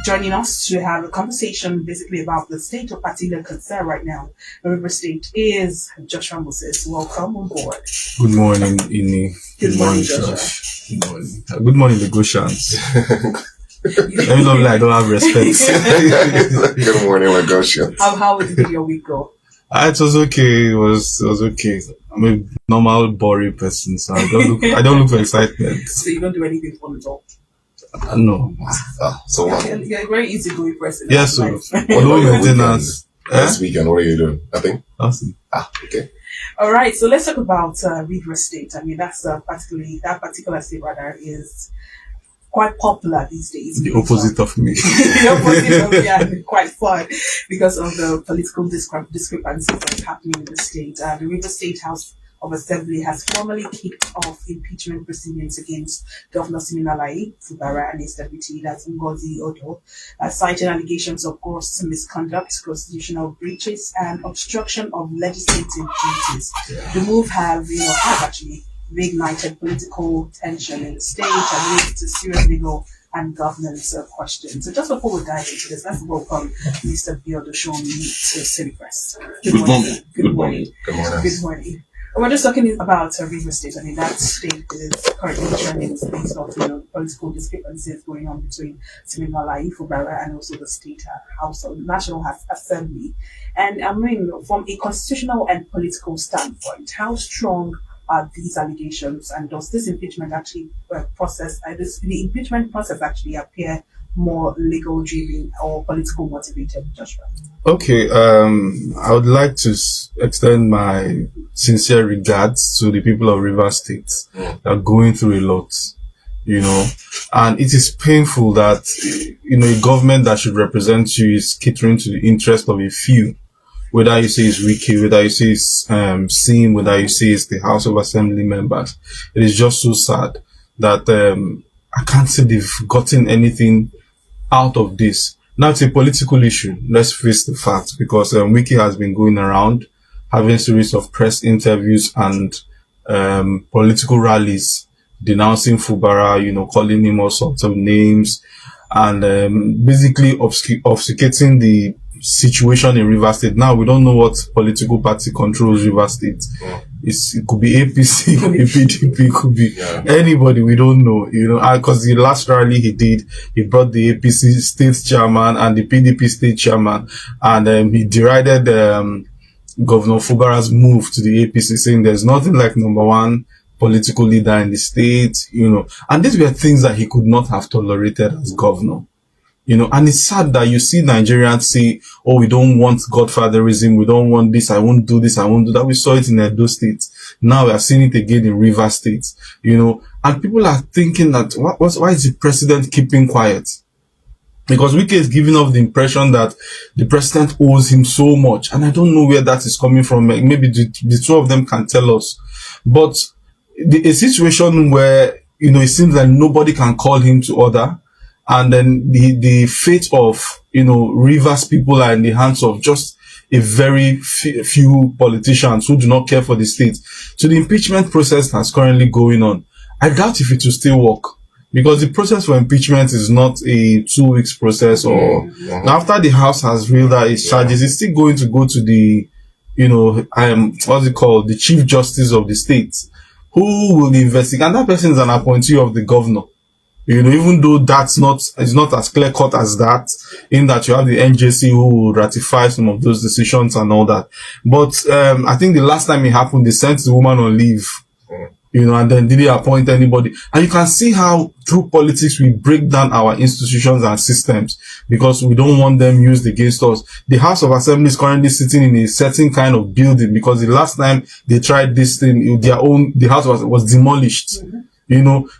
joining us to have a conversation basically about the state of particular concern right now. The River State is Joshua Moses. Welcome on board. Good morning, Ini. Good morning, Joshua. Good morning. Good morning, Lagosians. Let me not lie, I don't have respect. Good morning, Lagosians. How did your week go? It was okay. It was okay. I'm a normal, boring person, so I don't look for excitement. So you don't do anything fun at all? No. So what? You're a very easygoing person. Yes, so although maintenance. Last weekend, what are you doing? Nothing? Nothing. Okay. All right, so let's talk about River State. I mean, that's that particular state rather is quite popular these days. The opposite of me. The opposite of me, and quite fun because of the political discrepancies that's happening in the state. The River State House of Assembly has formally kicked off impeachment proceedings against Governor Siminalayi, Fubara, and his deputy, that's Ngozi Odu, citing allegations of gross misconduct, constitutional breaches, and obstruction of legislative duties. The move have actually reignited political tension in the state and leads to serious legal and governance questions. So just before we dive into this, let's welcome Mr. Biodoshomi to City Press. Good morning. Good morning. Good morning. Good morning. We're just talking about River State. I mean, that state is currently trending based off, political discrepancies going on between Siminalayi, Fubara, and also the state house of National Assembly. And I mean, from a constitutional and political standpoint, how strong are these allegations, and does this impeachment actually the impeachment process actually appear more legal driven or political motivated, Joshua? Okay, I would like to extend my sincere regards to the people of River State that are going through a lot, and it is painful that, a government that should represent you is catering to the interest of a few, whether you say it's Wiki, whether you say it's SIM, whether you say it's the House of Assembly members. It is just so sad that I can't say they've gotten anything out of this. Now it's a political issue. Let's face the facts, because Wiki has been going around having a series of press interviews and political rallies denouncing Fubara, calling him all sorts of names, and basically obfuscating the situation in River State. Now we don't know what political party controls River State. It could be APC, it could be PDP, it could be anybody. We don't know, because the last rally he did, he brought the APC state chairman and the PDP state chairman, and he derided Governor Fubara's move to the APC, saying there's nothing like number one political leader in the state, and these were things that he could not have tolerated as governor. And it's sad that you see Nigerians say, oh, we don't want godfatherism, we don't want this, I won't do this, I won't do that. We saw it in Edo State. Now we are seeing it again in River State, and people are thinking that, why is the president keeping quiet? Because Wike is giving off the impression that the president owes him so much, and I don't know where that is coming from. Maybe the two of them can tell us. But a situation where, it seems like nobody can call him to order, and then the fate of, Rivers people are in the hands of just a very few politicians who do not care for the state. So the impeachment process that's currently going on, I doubt if it will still work, because the process for impeachment is not a 2 weeks process, or after the House has ruled out its charges, it's still going to go to the, the Chief Justice of the state, who will investigate, and that person is an appointee of the governor. Even though it's not as clear cut as that, in that you have the NJC who will ratify some of those decisions and all that. But, I think the last time it happened, they sent the woman on leave, and then didn't appoint anybody. And you can see how through politics we break down our institutions and systems because we don't want them used against us. The House of Assembly is currently sitting in a certain kind of building because the last time they tried this thing, the house was demolished.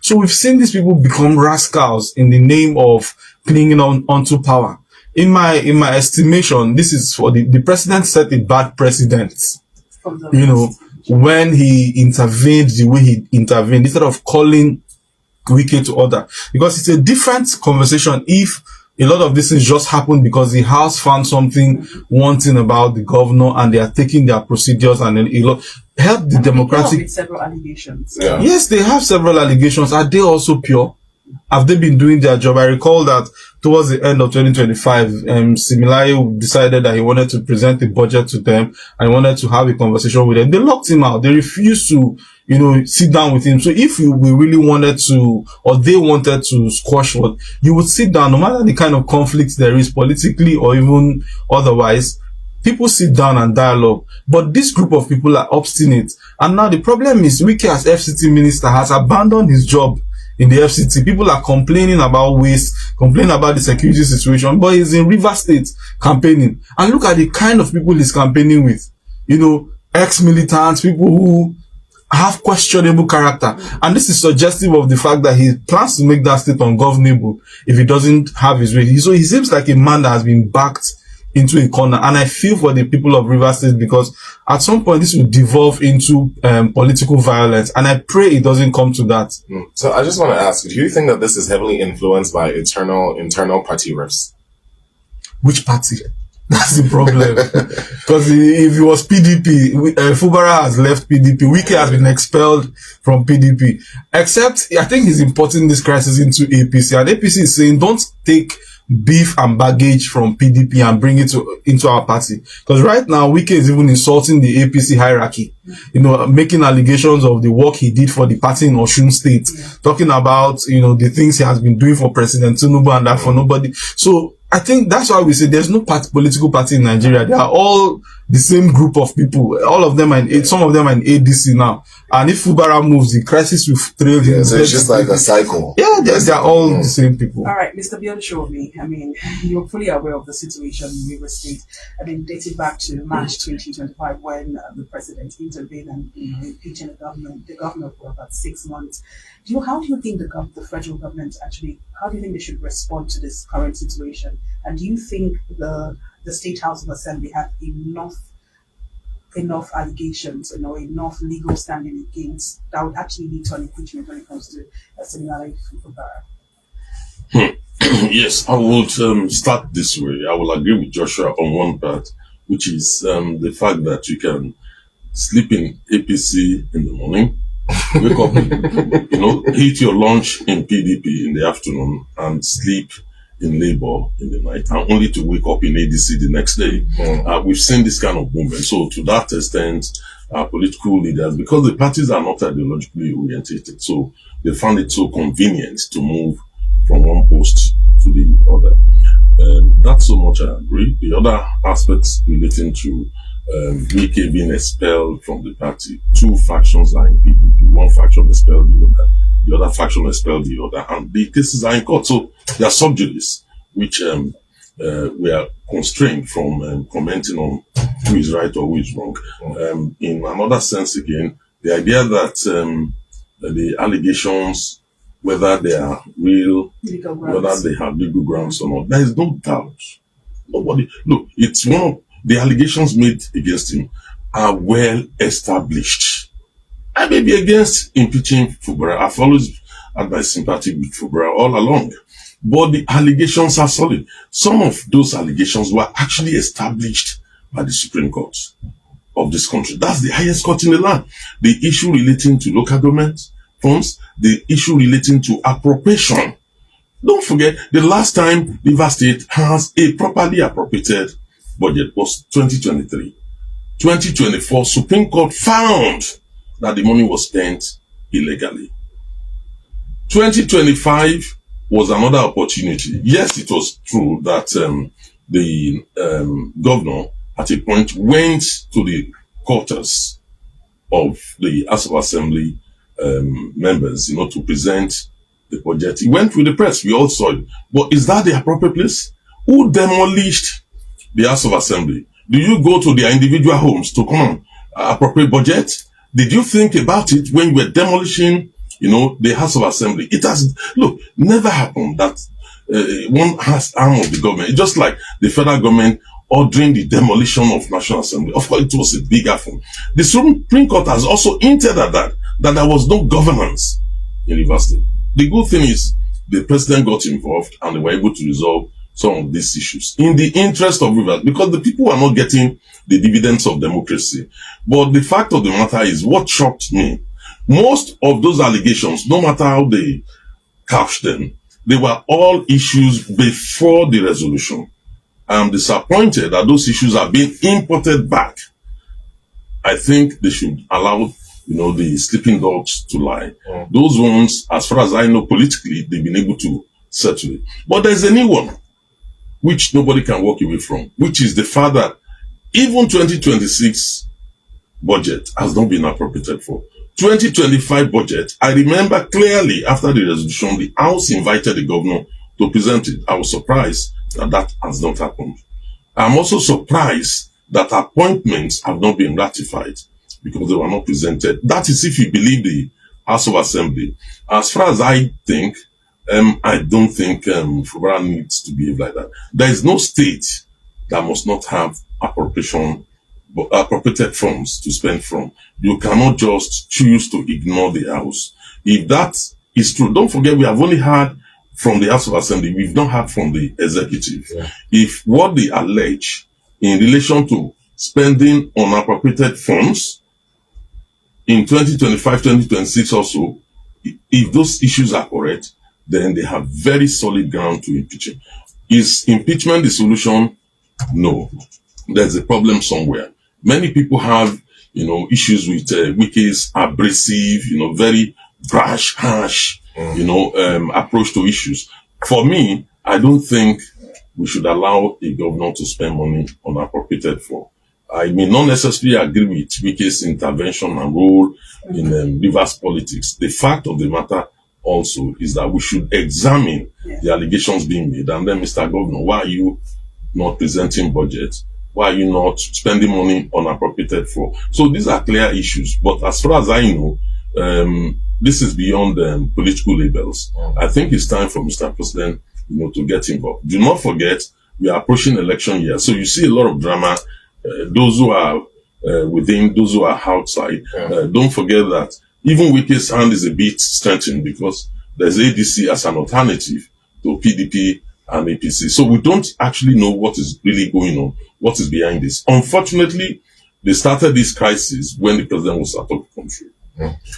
So we've seen these people become rascals in the name of clinging onto power. In my estimation, this is for the president set a bad precedent. When he intervened the way he intervened, instead of calling Wike to order, because it's a different conversation if a lot of this things just happened because the House found something wanting about the governor and they are taking their procedures and then help the democratic. Several allegations. Yeah. Yes, they have several allegations. Are they also pure? Have they been doing their job? I recall that towards the end of 2025, Siminalayi decided that he wanted to present a budget to them and he wanted to have a conversation with them. They locked him out. They refused to, sit down with him. So if we really wanted to, or they wanted to squash what, you would sit down, no matter the kind of conflict there is politically or even otherwise. People sit down and dialogue, but this group of people are obstinate. And now the problem is, Wike as FCT minister has abandoned his job in the FCT. People are complaining about waste, complaining about the security situation, but he's in Rivers State campaigning. And look at the kind of people he's campaigning with. Ex-militants, people who have questionable character. And this is suggestive of the fact that he plans to make that state ungovernable if he doesn't have his way. So he seems like a man that has been backed into a corner, and I feel for the people of Rivers State, because at some point this will devolve into political violence, and I pray it doesn't come to that. So I just want to ask, do you think that this is heavily influenced by internal party rifts? Which party? That's the problem. Because if it was PDP, Fubara has left PDP, Wike has been expelled from PDP. Except, I think he's importing this crisis into APC, and APC is saying, don't take beef and baggage from PDP and bring it into our party. Because right now, Wike is even insulting the APC hierarchy, making allegations of the work he did for the party in Osun State, talking about, the things he has been doing for President Tinubu and that for nobody. So I think that's why we say there's no political party in Nigeria. They are all the same group of people. All of them are some of them are in ADC now. And if Fubara moves, the crisis will trail him. So it's just like a cycle. Yeah, they're all the same people. All right, Mr. Bionshormi, you're fully aware of the situation in Rivers State. Dating back to March 2025 when the president intervened and impeaching the governor for about 6 months. How do you think the federal government how do you think they should respond to this current situation? And do you think the State House of Assembly have enough allegations, enough legal standing against that would actually lead to an impeachment when it comes to Siminalayi Fubara? Yes, I would start this way. I will agree with Joshua on one part, which is the fact that you can sleep in APC in the morning, wake up, eat your lunch in PDP in the afternoon, and sleep in Labour in the night, and only to wake up in ADC the next day. We've seen this kind of movement. So to that extent, political leaders, because the parties are not ideologically orientated, so they found it so convenient to move from one post to the other. That so much I agree. The other aspects relating to Wike being expelled from the party, two factions are in PDP. One faction expelled the other faction expelled the other, and the cases are in court. So there are sub judice, which we are constrained from commenting on who is right or who is wrong. In another sense again, the idea that the allegations, whether they are real, whether they have legal grounds or not, there is no doubt. Look, it's one of the allegations made against him are well established. I may be against impeaching Fubara. I've always had my sympathy with Fubara all along. But the allegations are solid. Some of those allegations were actually established by the Supreme Court of this country. That's the highest court in the land. The issue relating to local government funds, the issue relating to appropriation. Don't forget, the last time Rivers State has a properly appropriated budget was 2023. 2024, Supreme Court found that the money was spent illegally. 2025 was another opportunity. Yes, it was true that the governor at a point went to the quarters of the House of Assembly members, to present the budget. He went with the press. We all saw it. But is that the appropriate place? Who demolished the House of Assembly? Do you go to their individual homes to come and appropriate budget? Did you think about it when you were demolishing, the House of Assembly? It has, never happened that one has arm of the government. It's just like the federal government ordering the demolition of National Assembly. Of course, it was a big affront. The Supreme Court has also hinted at that there was no governance in Rivers State. The good thing is the president got involved and they were able to resolve some of these issues in the interest of Rivers, because the people are not getting the dividends of democracy. But the fact of the matter is, what shocked me, most of those allegations, no matter how they couch them, They were all issues before the resolution. I'm disappointed that those issues are being imported back. I think they should allow, the sleeping dogs to lie. Those ones, as far as I know, politically, they've been able to settle it. But there's a new one, which nobody can walk away from, which is the fact that even 2026 budget has not been appropriated for. 2025 budget, I remember clearly after the resolution, the House invited the governor to present it. I was surprised that that has not happened. I'm also surprised that appointments have not been ratified because they were not presented. That is if you believe the House of Assembly. As far as I think, I don't think Fubara needs to behave like that. There is no state that must not have appropriated funds to spend from. You cannot just choose to ignore the House. If that is true, don't forget we have only had from the House of Assembly, we've not heard from the executive. Yeah. If what they allege in relation to spending unappropriated funds in 2025, 2026 also, if those issues are correct, then they have very solid ground to impeach him. Is impeachment the solution? No. There's a problem somewhere. Many people have, issues with Wike's abrasive, very brash, harsh, approach to issues. For me, I don't think we should allow a governor to spend money unappropriated for. I may not necessarily agree with Wike's intervention and role in Rivers politics. The fact of the matter also is that we should examine the allegations being made. And then, Mr. Governor, why are you not presenting budget? Why are you not spending money unappropriated for? So these are clear issues. But as far as I know, this is beyond political labels. I think it's time for Mr. President, to get involved. Do not forget, we are approaching election year. So you see a lot of drama. Those who are within, those who are outside. Don't forget that even Wike's hand is a bit strengthened because there's ADC as an alternative to PDP and APC. So we don't actually know what is really going on, what is behind this. Unfortunately, they started this crisis when the president was out of the country.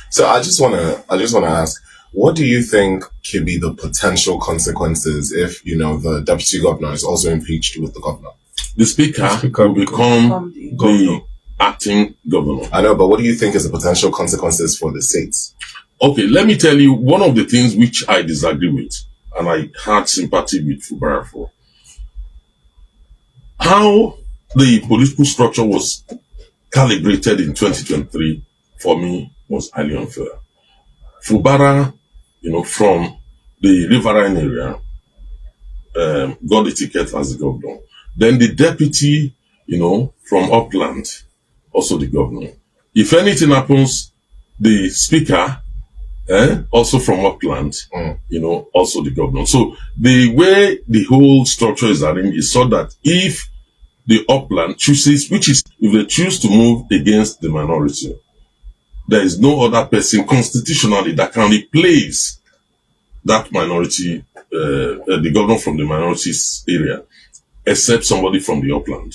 So I just want to ask, what do you think can be the potential consequences if, the deputy governor is also impeached with the governor? The speaker will become the acting governor. I know, but what do you think is the potential consequences for the states? Okay, let me tell you one of the things which I disagree with, and I had sympathy with Fubara for. How the political structure was calibrated in 2023, for me, was highly unfair. Fubara, from the riverine area, got the ticket as the governor. Then the deputy, from upland, also the governor. If anything happens, the speaker, also from upland, also the governor. So the way the whole structure is arranged is so that if the upland chooses, if they choose to move against the minority, there is no other person constitutionally that can replace that minority, the governor from the minorities area, except somebody from the upland.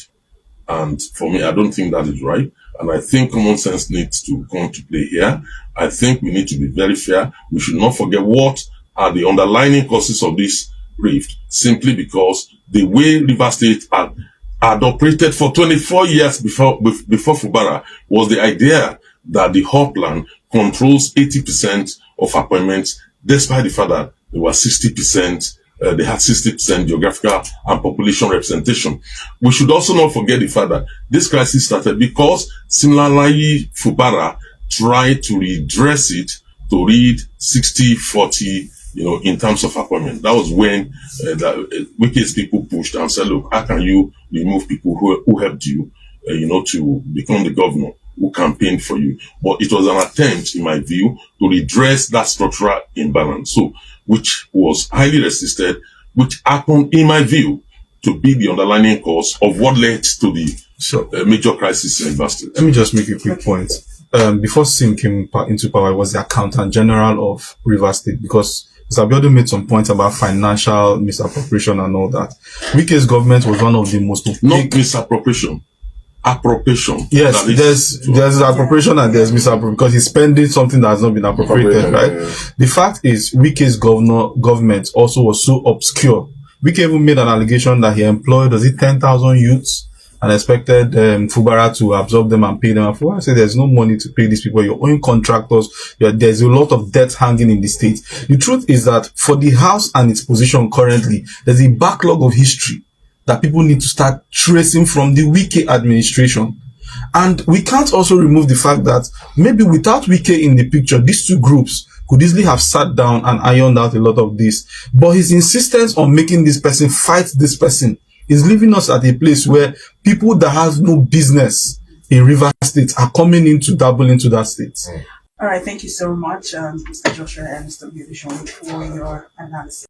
And for me, I don't think that is right. And I think common sense needs to come to play here. I think we need to be very fair. We should not forget what are the underlying causes of this rift, simply because the way Rivers State had operated for 24 years before Fubara was the idea that the upland controls 80% of appointments, despite the fact that there was 60%. They had 60% geographical and population representation. We should also not forget the fact that this crisis started because Siminalayi Fubara tried to redress it to read 60-40, in terms of appointment. That was when Wike's people pushed and said, look, how can you remove people who helped you, to become the governor, who campaigned for you? But it was an attempt, in my view, to redress that structural imbalance. So, which was highly resisted, which happened, in my view, to be the underlying cause of what led to the major crisis in university. Let me just make a quick point. Before Sim came into power, I was the accountant general of Rivers State, because Mr. Abiodun made some points about financial misappropriation and all that. Wike's government was one of the most opaque. Not misappropriation. appropriation. Yes, that is there's appropriation and there's misappropriation because he's spending something that has not been appropriated, right? The fact is, Wike's government also was so obscure. Wike even made an allegation that he employed, 10,000 youths and expected Fubara to absorb them and pay them. And Fubara said there's no money to pay these people. Your own contractors, there's a lot of debt hanging in the state. The truth is that for the House and its position currently, there's a backlog of history that people need to start tracing from the Wike administration. And we can't also remove the fact that maybe without Wike in the picture, these two groups could easily have sat down and ironed out a lot of this. But his insistence on making this person fight this person is leaving us at a place where people that have no business in Rivers State are coming in to dabble into that state. All right, thank you so much, Mr. Joshua and Mr. Beautician, for your analysis.